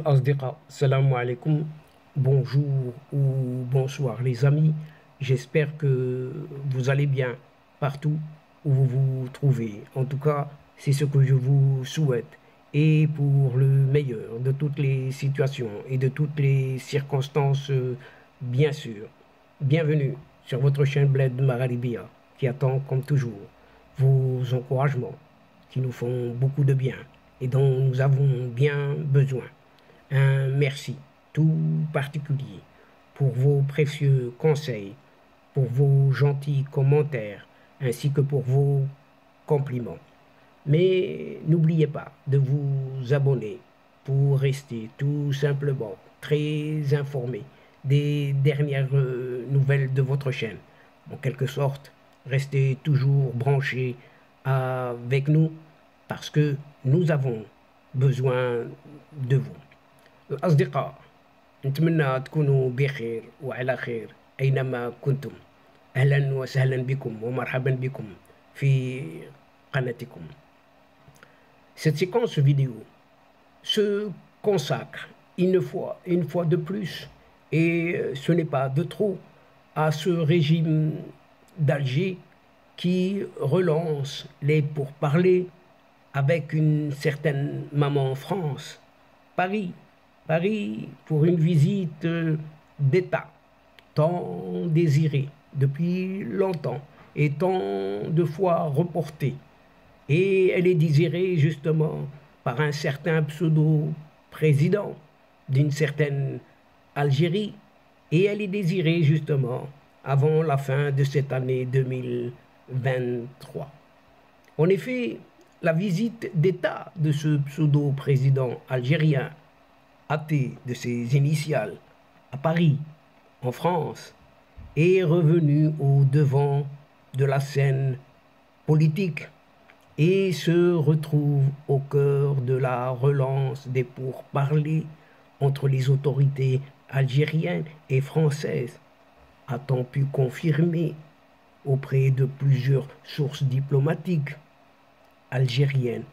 Asdiqa, salam alaikum, bonjour ou bonsoir les amis. J'espère que vous allez bien partout où vous vous trouvez. En tout cas, c'est ce que je vous souhaite. Et pour le meilleur de toutes les situations et de toutes les circonstances, bien sûr. Bienvenue sur votre chaîne Bled Maralibia qui attend comme toujours vos encouragements qui nous font beaucoup de bien et dont nous avons bien besoin. Un merci tout particulier pour vos précieux conseils, pour vos gentils commentaires, ainsi que pour vos compliments. Mais n'oubliez pas de vous abonner pour rester tout simplement très informé des dernières nouvelles de votre chaîne. En quelque sorte, restez toujours branchés avec nous parce que nous avons besoin de vous. الأصدقاء، نتمنى تكونوا بخير وعلى خير أينما كنتم. أهلا وسهلا بكم ومرحبا بكم في قناتكم. Cette séquence vidéo se consacre une fois de plus, et ce n'est pas de trop, à ce régime d'Alger qui relance les pourparlers avec une certaine maman France. Paris pour une visite d'État tant désirée depuis longtemps et tant de fois reportée. Et elle est désirée justement par un certain pseudo-président d'une certaine Algérie. Et elle est désirée justement avant la fin de cette année 2023. En effet, la visite d'État de ce pseudo-président algérien, hâté de ses initiales, à Paris, en France, est revenu au devant de la scène politique et se retrouve au cœur de la relance des pourparlers entre les autorités algériennes et françaises, a-t-on pu confirmer auprès de plusieurs sources diplomatiques algériennes,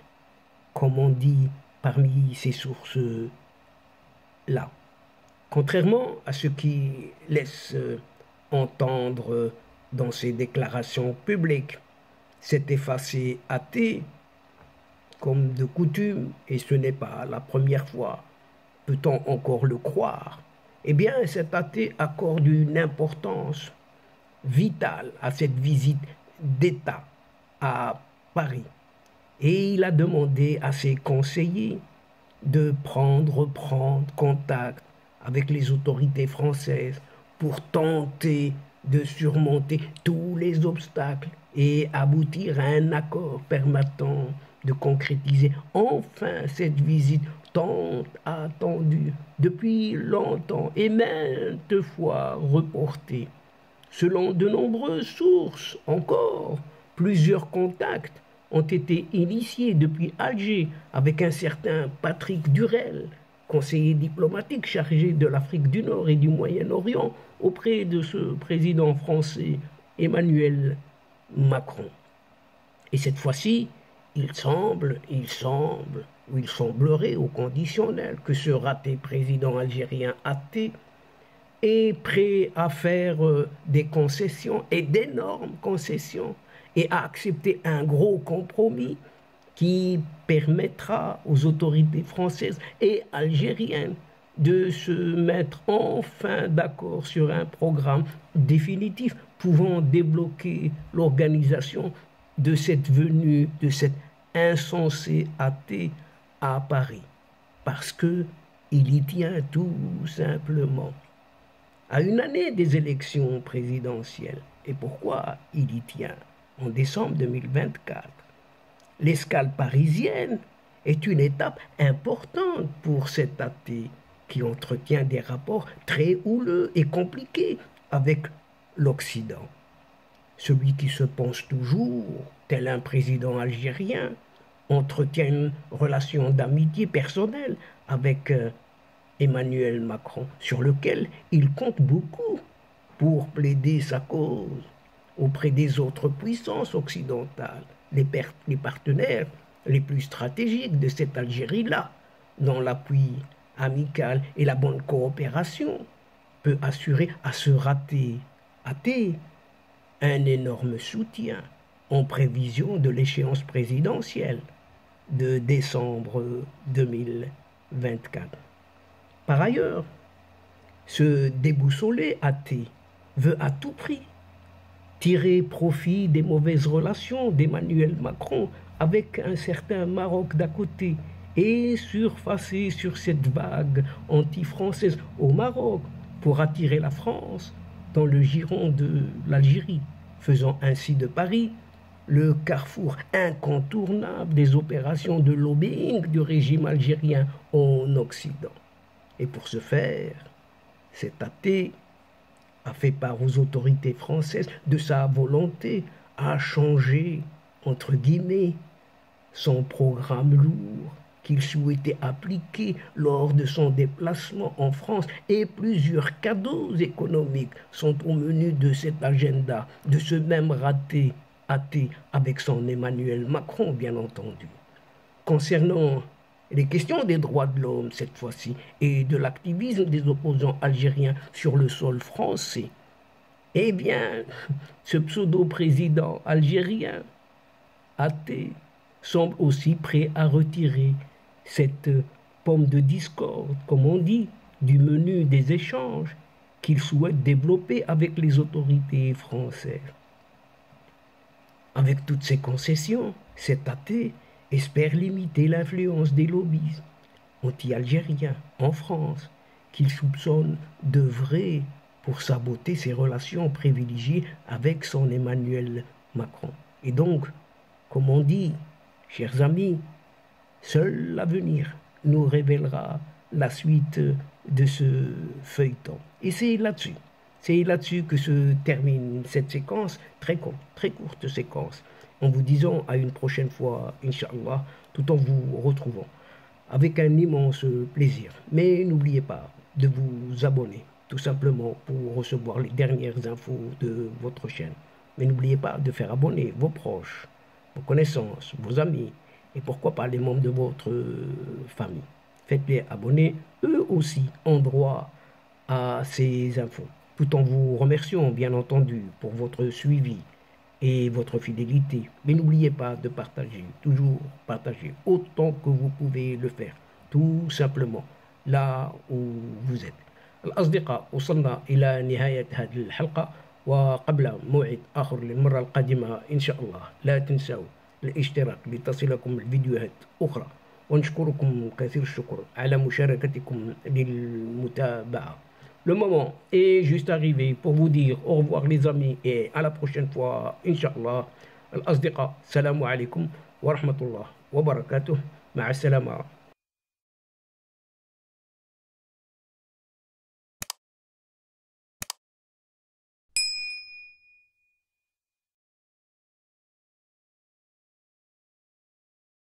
comme on dit parmi ces sources-là. Contrairement à ce qui laisse entendre dans ses déclarations publiques, cet effacé athée, comme de coutume, et ce n'est pas la première fois, peut-on encore le croire, eh bien cet athée accorde une importance vitale à cette visite d'État à Paris. Et il a demandé à ses conseillers de prendre contact avec les autorités françaises pour tenter de surmonter tous les obstacles et aboutir à un accord permettant de concrétiser enfin cette visite tant attendue depuis longtemps et maintes fois reportée. Selon de nombreuses sources encore, plusieurs contacts ont été initiés depuis Alger avec un certain Patrick Durel, conseiller diplomatique chargé de l'Afrique du Nord et du Moyen-Orient, auprès de ce président français Emmanuel Macron. Et cette fois-ci, il semblerait au conditionnel que ce raté président algérien athée est prêt à faire des concessions et d'énormes concessions et à accepter un gros compromis qui permettra aux autorités françaises et algériennes de se mettre enfin d'accord sur un programme définitif pouvant débloquer l'organisation de cette venue de cet insensé athée à Paris, parce que il y tient tout simplement. À une année des élections présidentielles, et pourquoi il y tient? En décembre 2024, l'escale parisienne est une étape importante pour cet athée qui entretient des rapports très houleux et compliqués avec l'Occident. Celui qui se pense toujours, tel un président algérien, entretient une relation d'amitié personnelle avec Emmanuel Macron, sur lequel il compte beaucoup pour plaider sa cause auprès des autres puissances occidentales, les partenaires les plus stratégiques de cette Algérie-là, dont l'appui amicale et la bonne coopération peut assurer à ce raté athée un énorme soutien en prévision de l'échéance présidentielle de décembre 2024. Par ailleurs, ce déboussolé athée veut à tout prix tirer profit des mauvaises relations d'Emmanuel Macron avec un certain Maroc d'à côté et surfer sur cette vague anti-française au Maroc pour attirer la France dans le giron de l'Algérie, faisant ainsi de Paris le carrefour incontournable des opérations de lobbying du régime algérien en Occident. Et pour ce faire, cet athée a fait part aux autorités françaises de sa volonté à changer, entre guillemets, son programme lourd qu'il souhaitait appliquer lors de son déplacement en France, et plusieurs cadeaux économiques sont au menu de cet agenda, de ce même raté athée avec son Emmanuel Macron, bien entendu. Concernant les questions des droits de l'homme cette fois-ci et de l'activisme des opposants algériens sur le sol français, eh bien, ce pseudo-président algérien athée semble aussi prêt à retirer cette pomme de discorde, comme on dit, du menu des échanges qu'il souhaite développer avec les autorités françaises. Avec toutes ces concessions, cet athée espère limiter l'influence des lobbies anti-algériens en France, qu'il soupçonne d'œuvrer pour saboter ses relations privilégiées avec son Emmanuel Macron. Et donc, comme on dit, chers amis, seul l'avenir nous révélera la suite de ce feuilleton. Et c'est là-dessus que se termine cette séquence, très courte séquence, en vous disant à une prochaine fois, Inch'Allah, tout en vous retrouvant avec un immense plaisir. Mais n'oubliez pas de vous abonner, tout simplement pour recevoir les dernières infos de votre chaîne. Mais n'oubliez pas de faire abonner vos proches, vos connaissances, vos amis, et pourquoi pas les membres de votre famille. Faites-les abonner, eux aussi ont droit à ces infos, tout en vous remerciant bien entendu pour votre suivi et votre fidélité. Mais n'oubliez pas de partager, toujours partager autant que vous pouvez le faire, tout simplement là où vous êtes. الأصدقاء وصلنا إلى نهاية هذه الحلقة، وقبل موعد آخر للمرة القادمة إن شاء الله لا تنسوا الاشتراك لتصلكم الفيديوهات أخرى، ونشكركم كثير الشكر على مشاركتكم للمتابعة. Le moment est juste arrivé pour vous dire au revoir les amis et à la prochaine fois Inch'Allah. الأصدقاء السلام عليكم ورحمة الله وبركاته. مع السلامة.